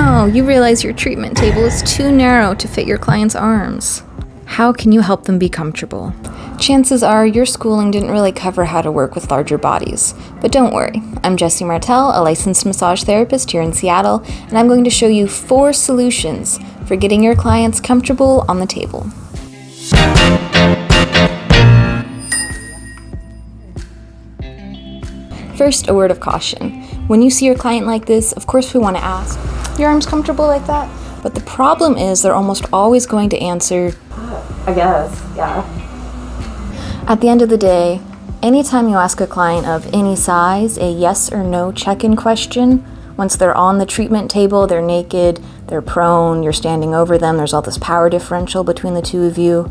no, you realize your treatment table is too narrow to fit your client's arms. How can you help them be comfortable? Chances are your schooling didn't really cover how to work with larger bodies. But don't worry, I'm Jesse Martel, a licensed massage therapist here in Seattle, and I'm going to show you 4 solutions for getting your clients comfortable on the table. First, a word of caution. When you see your client like this, of course we want to ask, "Your arms comfortable like that?" But the problem is they're almost always going to answer, "I guess, yeah." At the end of the day, anytime you ask a client of any size a yes or no check-in question, once they're on the treatment table, they're naked, they're prone, you're standing over them, there's all this power differential between the two of you,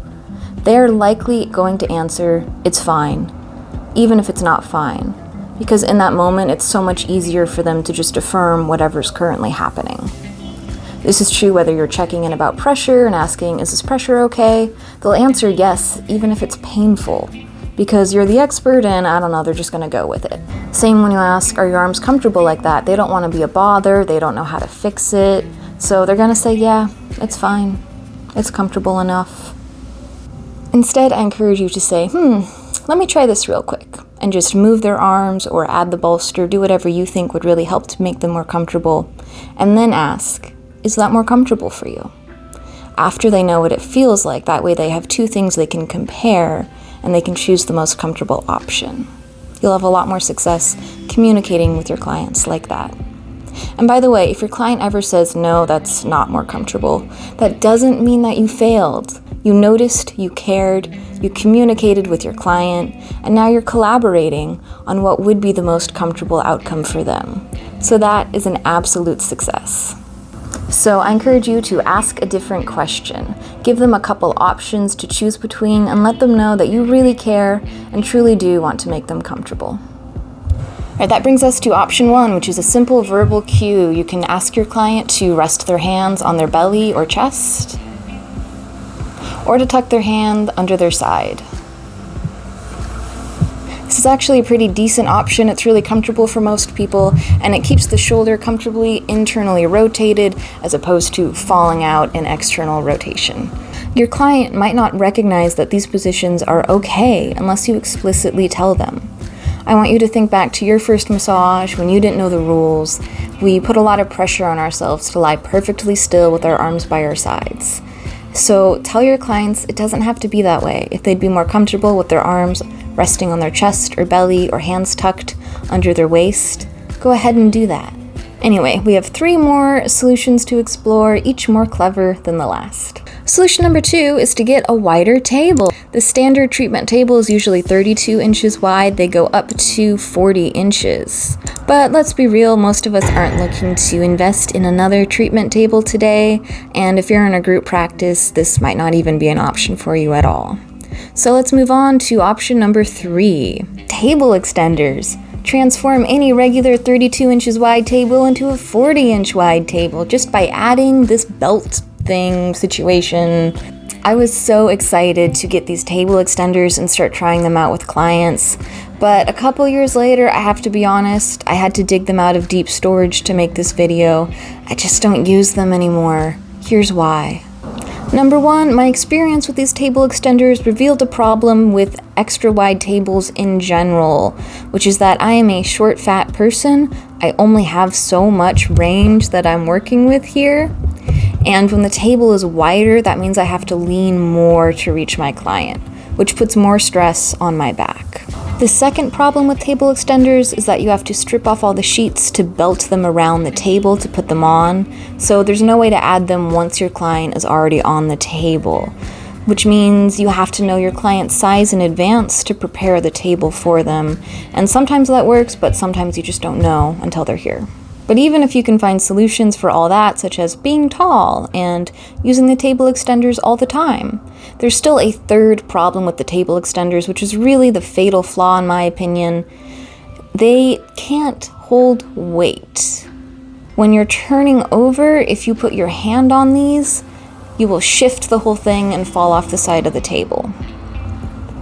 they're likely going to answer, "It's fine," even if it's not fine. Because in that moment, it's so much easier for them to just affirm whatever's currently happening. This is true whether you're checking in about pressure and asking, "Is this pressure okay?" They'll answer yes, even if it's painful, because you're the expert and I don't know, they're just gonna go with it. Same when you ask, "Are your arms comfortable like that?" They don't wanna be a bother, they don't know how to fix it, so they're gonna say, "Yeah, it's fine, it's comfortable enough." Instead, I encourage you to say, let me try this real quick, and just move their arms or add the bolster, do whatever you think would really help to make them more comfortable, and then ask, "Is that more comfortable for you?" After they know what it feels like, that way they have 2 things they can compare and they can choose the most comfortable option. You'll have a lot more success communicating with your clients like that. And by the way, if your client ever says, "No, that's not more comfortable," that doesn't mean that you failed. You noticed, you cared, you communicated with your client, and now you're collaborating on what would be the most comfortable outcome for them. So that is an absolute success. So I encourage you to ask a different question. Give them a couple options to choose between and let them know that you really care and truly do want to make them comfortable. All right, that brings us to option 1, which is a simple verbal cue. You can ask your client to rest their hands on their belly or chest, or to tuck their hand under their side. This is actually a pretty decent option. It's really comfortable for most people, and it keeps the shoulder comfortably internally rotated as opposed to falling out in external rotation. Your client might not recognize that these positions are okay unless you explicitly tell them. I want you to think back to your first massage when you didn't know the rules. We put a lot of pressure on ourselves to lie perfectly still with our arms by our sides. So tell your clients it doesn't have to be that way. If they'd be more comfortable with their arms resting on their chest or belly or hands tucked under their waist, go ahead and do that. Anyway, we have 3 more solutions to explore, each more clever than the last. Solution number 2 is to get a wider table. The standard treatment table is usually 32 inches wide. They go up to 40 inches. But let's be real, most of us aren't looking to invest in another treatment table today, and if you're in a group practice, this might not even be an option for you at all. So let's move on to option number 3, table extenders. Transform any regular 32 inches wide table into a 40-inch wide table just by adding this belt thing situation. I was so excited to get these table extenders and start trying them out with clients, but a couple years later, I have to be honest, I had to dig them out of deep storage to make this video. I just don't use them anymore. Here's why. Number 1, my experience with these table extenders revealed a problem with extra wide tables in general, which is that I am a short, fat person. I only have so much range that I'm working with here. And when the table is wider, that means I have to lean more to reach my client, which puts more stress on my back. The second problem with table extenders is that you have to strip off all the sheets to belt them around the table to put them on, so there's no way to add them once your client is already on the table, which means you have to know your client's size in advance to prepare the table for them, and sometimes that works, but sometimes you just don't know until they're here. But even if you can find solutions for all that, such as being tall and using the table extenders all the time, there's still a third problem with the table extenders, which is really the fatal flaw in my opinion. They can't hold weight. When you're turning over, if you put your hand on these, you will shift the whole thing and fall off the side of the table.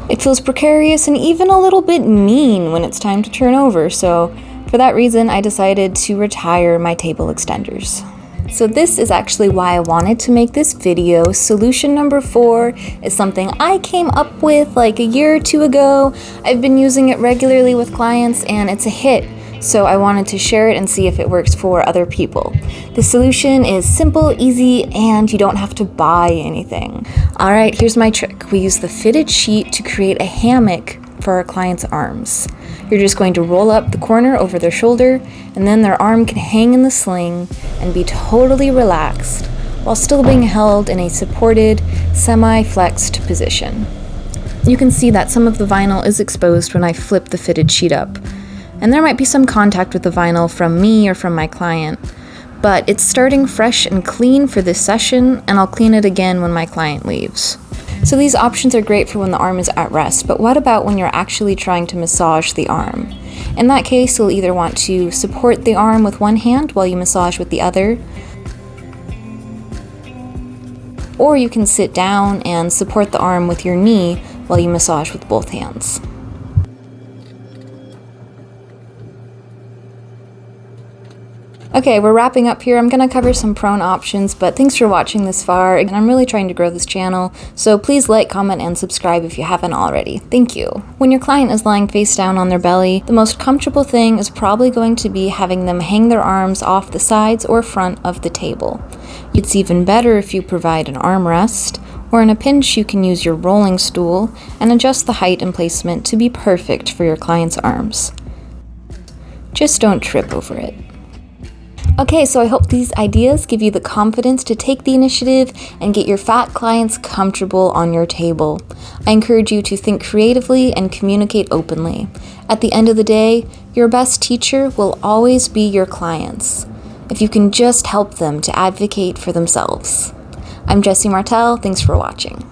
It feels precarious and even a little bit mean when it's time to turn over, so for that reason, I decided to retire my table extenders. So this is actually why I wanted to make this video. Solution number 4 is something I came up with like a year or two ago. I've been using it regularly with clients and it's a hit. So I wanted to share it and see if it works for other people. The solution is simple, easy, and you don't have to buy anything. All right, here's my trick. We use the fitted sheet to create a hammock for our client's arms. You're just going to roll up the corner over their shoulder, and then their arm can hang in the sling and be totally relaxed while still being held in a supported, semi-flexed position. You can see that some of the vinyl is exposed when I flip the fitted sheet up. And there might be some contact with the vinyl from me or from my client, but it's starting fresh and clean for this session, and I'll clean it again when my client leaves. So these options are great for when the arm is at rest, but what about when you're actually trying to massage the arm? In that case, you'll either want to support the arm with one hand while you massage with the other, or you can sit down and support the arm with your knee while you massage with both hands. Okay, we're wrapping up here. I'm going to cover some prone options, but thanks for watching this far, and I'm really trying to grow this channel, so please like, comment, and subscribe if you haven't already. Thank you. When your client is lying face down on their belly, the most comfortable thing is probably going to be having them hang their arms off the sides or front of the table. It's even better if you provide an armrest, or in a pinch you can use your rolling stool and adjust the height and placement to be perfect for your client's arms. Just don't trip over it. Okay, so I hope these ideas give you the confidence to take the initiative and get your fat clients comfortable on your table. I encourage you to think creatively and communicate openly. At the end of the day, your best teacher will always be your clients, if you can just help them to advocate for themselves. I'm Jesse Martel, thanks for watching.